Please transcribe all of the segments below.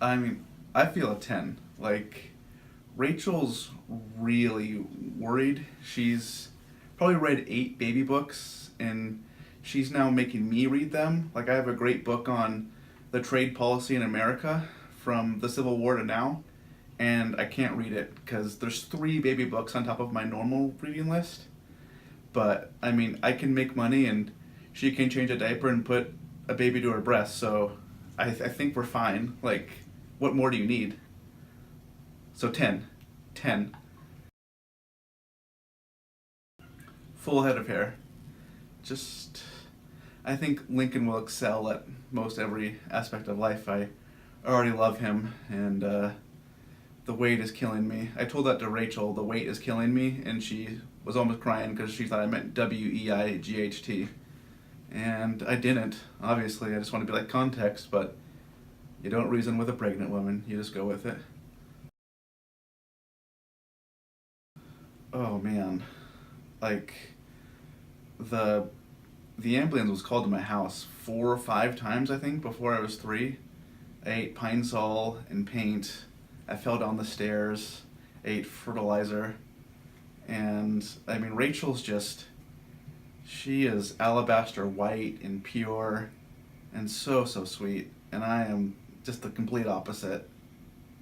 I mean, I feel a 10. Like, Rachel's really worried. She's probably read 8 baby books, and she's now making me read them. Like, I have a great book on the trade policy in America from the Civil War to now, and I can't read it because there's 3 baby books on top of my normal reading list. But, I mean, I can make money, and she can change a diaper and put a baby to her breast, so I think we're fine. Like, what more do you need? So 10. 10. Full head of hair. Just, I think Lincoln will excel at most every aspect of life. I already love him, and the weight is killing me. I told that to Rachel, the weight is killing me, and she was almost crying because she thought I meant Weight. And I didn't, obviously. I just want to be like context, but you don't reason with a pregnant woman, you just go with it. Oh man. Like, the the ambulance was called to my house 4 or 5 times, I think, before I was 3. I ate Pine Sol and paint. I fell down the stairs. I ate fertilizer. And I mean, Rachel's just, she is alabaster white and pure and so, so sweet. And I am just the complete opposite.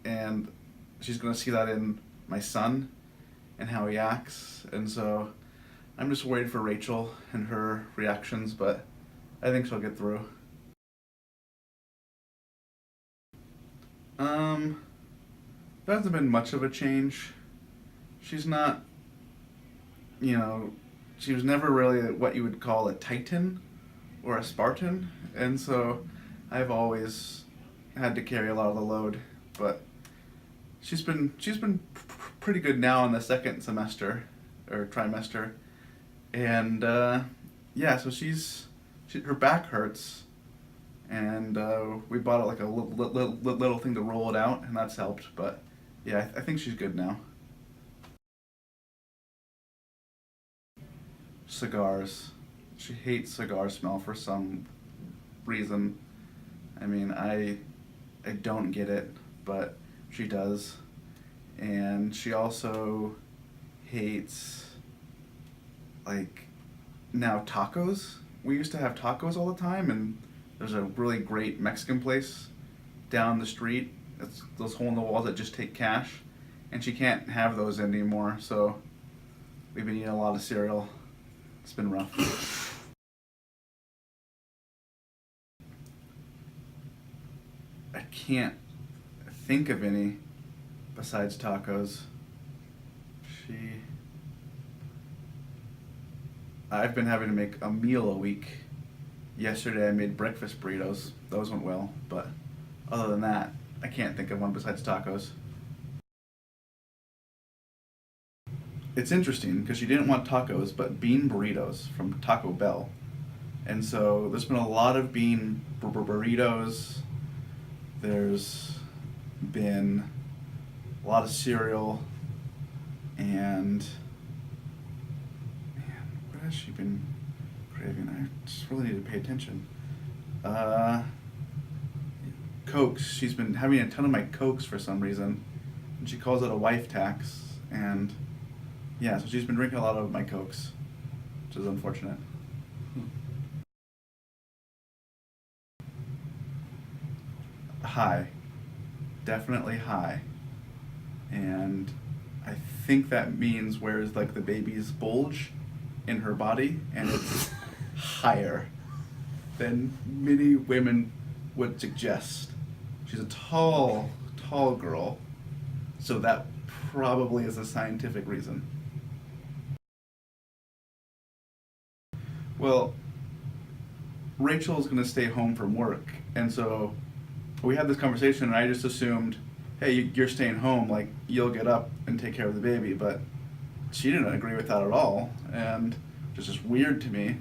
And she's going to see that in my son and how he acts. And so I'm just worried for Rachel and her reactions, but I think she'll get through. Um, there hasn't been much of a change. She's not, you know, she was never really what you would call a Titan or a Spartan, and so I've always had to carry a lot of the load. But she's been pretty good now in the second semester or trimester, and yeah, so her back hurts, and we bought it like a little thing to roll it out, and that's helped. But yeah, I think she's good now. Cigars. She hates cigar smell for some reason. I mean, I don't get it, but she does. And she also hates, like, now tacos. We used to have tacos all the time, and there's a really great Mexican place down the street. It's those hole in the walls that just take cash, and she can't have those anymore. So we've been eating a lot of cereal. It's been rough. I can't think of any besides tacos. She. I've been having to make a meal a week. Yesterday I made breakfast burritos. Those went well, but other than that, I can't think of one besides tacos. It's interesting because she didn't want tacos, but bean burritos from Taco Bell. And so there's been a lot of bean burritos. There's been a lot of cereal, and man, what has she been craving? I just really need to pay attention. Uh, Cokes. She's been having a ton of my Cokes for some reason, and she calls it a wife tax. And yeah, so she's been drinking a lot of my Cokes, which is unfortunate. High, definitely high, and I think that means where's like the baby's bulge in her body, and it's higher than many women would suggest. She's a tall, tall girl, so that probably is a scientific reason. Well, Rachel's gonna stay home from work, and so we had this conversation, and I just assumed, hey, you're staying home, like you'll get up and take care of the baby, but she didn't agree with that at all, and it's just weird to me.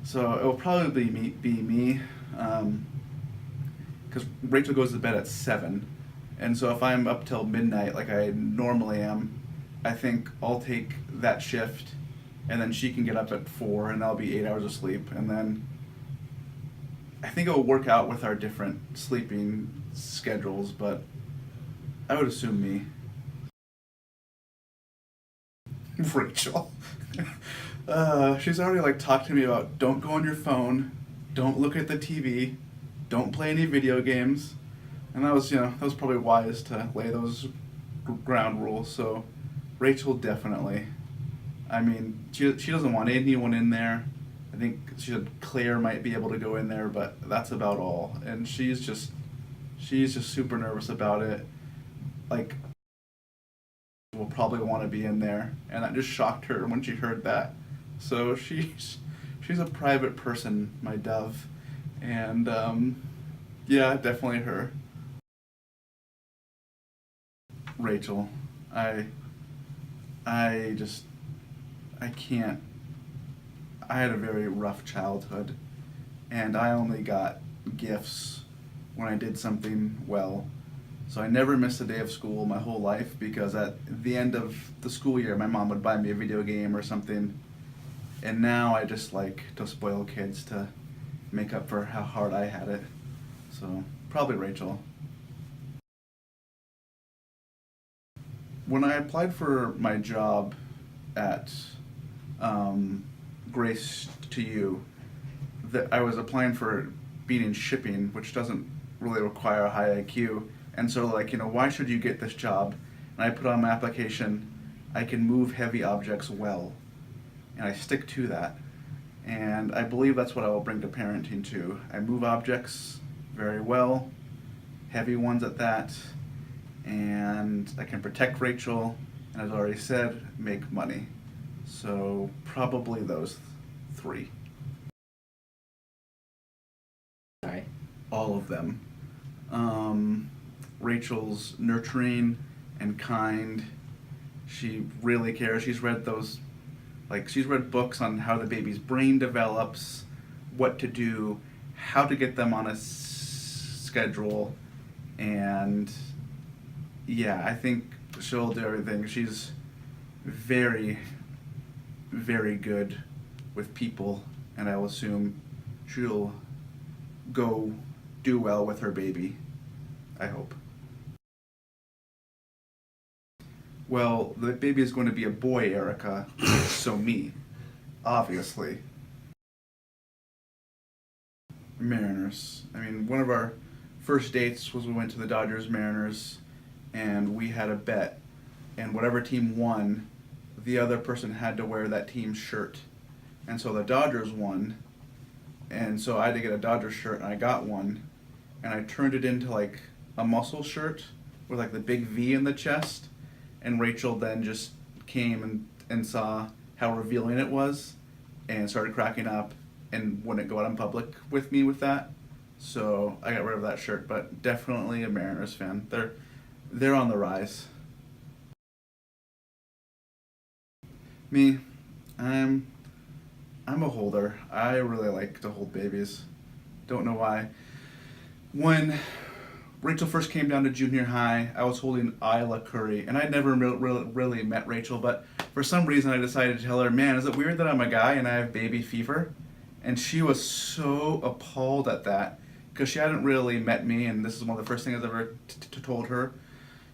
So it will probably be me, because Rachel goes to bed at 7, and so if I'm up till midnight like I normally am, I think I'll take that shift, and then she can get up at 4, and that'll be 8 hours of sleep, and then I think it will work out with our different sleeping schedules, but I would assume me. Rachel. She's already like talked to me about don't go on your phone, don't look at the TV, don't play any video games, and that was probably wise to lay those ground rules. So, Rachel definitely. I mean, she doesn't want anyone in there. I think she said Claire might be able to go in there, but that's about all. And she's just super nervous about it. Like, will probably want to be in there, and that just shocked her when she heard that. So she's a private person, my dove, and yeah, definitely her. Rachel, I I just I can't. I had a very rough childhood, and I only got gifts when I did something well. So I never missed a day of school my whole life because at the end of the school year, my mom would buy me a video game or something. And now I just like to spoil kids to make up for how hard I had it. So probably Rachel. When I applied for my job at um, Grace to You, that I was applying for being in shipping, which doesn't really require a high IQ. And so, like, why should you get this job? And I put on my application, I can move heavy objects well, and I stick to that. And I believe that's what I will bring to parenting too. I move objects very well, heavy ones at that, and I can protect Rachel, and as I already said, make money. So probably those three. Sorry. All of them. Um, Rachel's nurturing and kind. She really cares. She's read books on how the baby's brain develops, what to do, how to get them on a schedule, and yeah, I think she'll do everything. She's very, very good with people, and I will assume she'll go do well with her baby. I hope. Well, the baby is going to be a boy, Erica, so me, obviously. Mariners. I mean, one of our first dates was we went to the Dodgers Mariners, and we had a bet, and whatever team won, the other person had to wear that team's shirt. And so the Dodgers won, and so I had to get a Dodgers shirt, and I got one, and I turned it into like a muscle shirt with like the big V in the chest, and Rachel then just came and saw how revealing it was, and started cracking up, and wouldn't go out in public with me with that. So I got rid of that shirt, but definitely a Mariners fan. They're on the rise. Me, I'm I'm a holder. I really like to hold babies. Don't know why. When Rachel first came down to junior high, I was holding Isla Curry, and I'd never really met Rachel, but for some reason I decided to tell her, man, is it weird that I'm a guy and I have baby fever? And she was so appalled at that because she hadn't really met me, and this is one of the first things I've ever told her.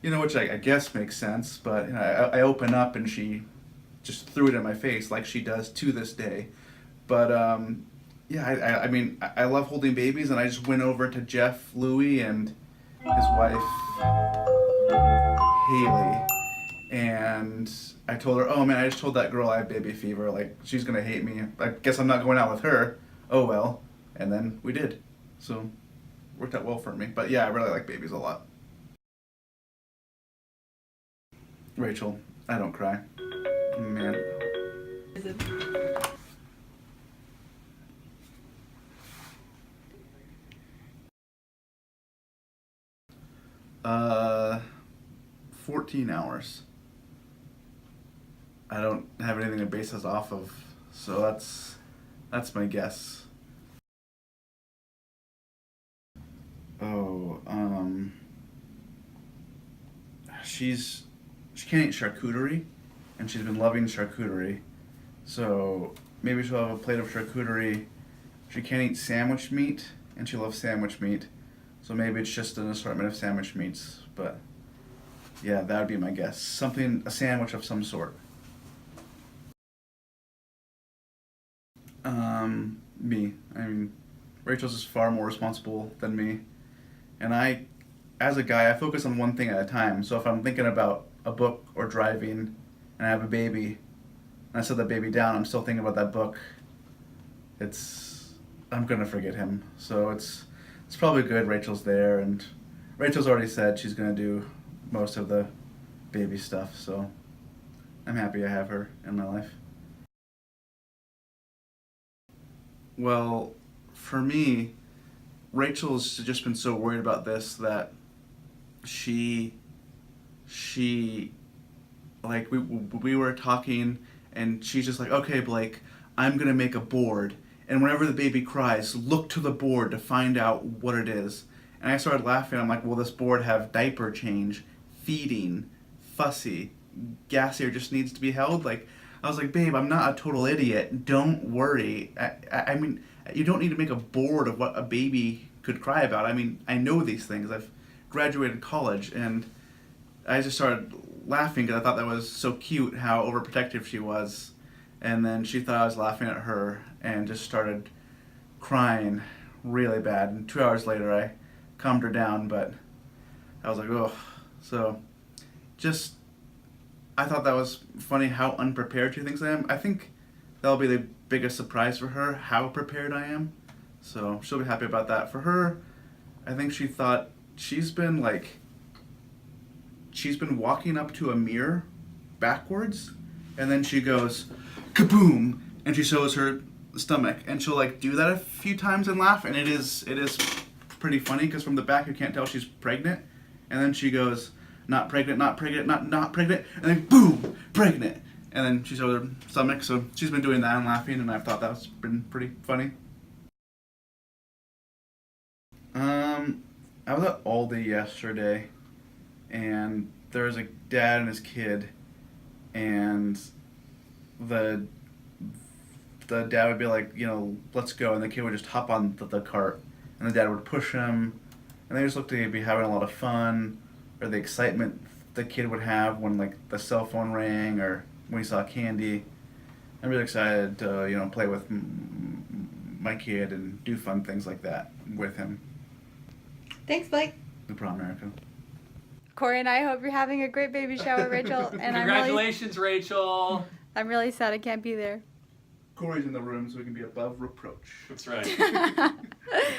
Which I guess makes sense, but I open up and she just threw it in my face like she does to this day. But yeah, I mean, I love holding babies, and I just went over to Jeff Louie and his wife Haley, and I told her, "Oh man, I just told that girl I have baby fever. Like she's gonna hate me. I guess I'm not going out with her. Oh well." And then we did, so worked out well for me. But yeah, I really like babies a lot. Rachel, I don't cry. Man. Is it? Uh, 14 hours. I don't have anything to base this off of, so that's my guess. Oh, she can't eat charcuterie, and she's been loving charcuterie. So maybe she'll have a plate of charcuterie. She can't eat sandwich meat, and she loves sandwich meat. So maybe it's just an assortment of sandwich meats, but yeah, that would be my guess. Something, a sandwich of some sort. Me. I mean, Rachel's is far more responsible than me. And I, as a guy, I focus on one thing at a time. So if I'm thinking about a book or driving and I have a baby and I set that baby down, I'm still thinking about that book. I'm gonna forget him. So it's probably good Rachel's there, and Rachel's already said she's gonna do most of the baby stuff, so I'm happy I have her in my life. Well, for me, Rachel's just been so worried about this that she like we were talking and she's just like, okay, Blake, I'm gonna make a board, and whenever the baby cries, look to the board to find out what it is. And I started laughing. I'm like, will this board have diaper change, feeding, fussy, gassy, or just needs to be held? Like, I was like, babe, I'm not a total idiot. Don't worry. I mean, you don't need to make a board of what a baby could cry about. I mean, I know these things. I've graduated college, and I just started laughing because I thought that was so cute how overprotective she was. And then she thought I was laughing at her and just started crying really bad. And 2 hours later, I calmed her down, but I was like, oh. So just, I thought that was funny how unprepared she thinks I am. I think that'll be the biggest surprise for her, how prepared I am. So she'll be happy about that. For her, I think she thought she's been walking up to a mirror backwards, and then she goes, kaboom, and she shows her stomach, and she'll like do that a few times and laugh, and it is pretty funny because from the back you can't tell she's pregnant, and then she goes, not pregnant, not pregnant, not pregnant, and then boom, pregnant, and then she shows her stomach. So she's been doing that and laughing, and I've thought that's been pretty funny. I was at Aldi yesterday, and there was a dad and his kid, and the dad would be like, let's go, and the kid would just hop on the cart, and the dad would push him, and they just looked to be having a lot of fun, or the excitement the kid would have when like the cell phone rang or when he saw candy. I'm really excited to play with my kid and do fun things like that with him. Thanks, Blake. No problem, Erica. Corey and I hope you're having a great baby shower, Rachel. And Congratulations, Rachel. I'm really sad I can't be there. Corey's in the room so we can be above reproach. That's right.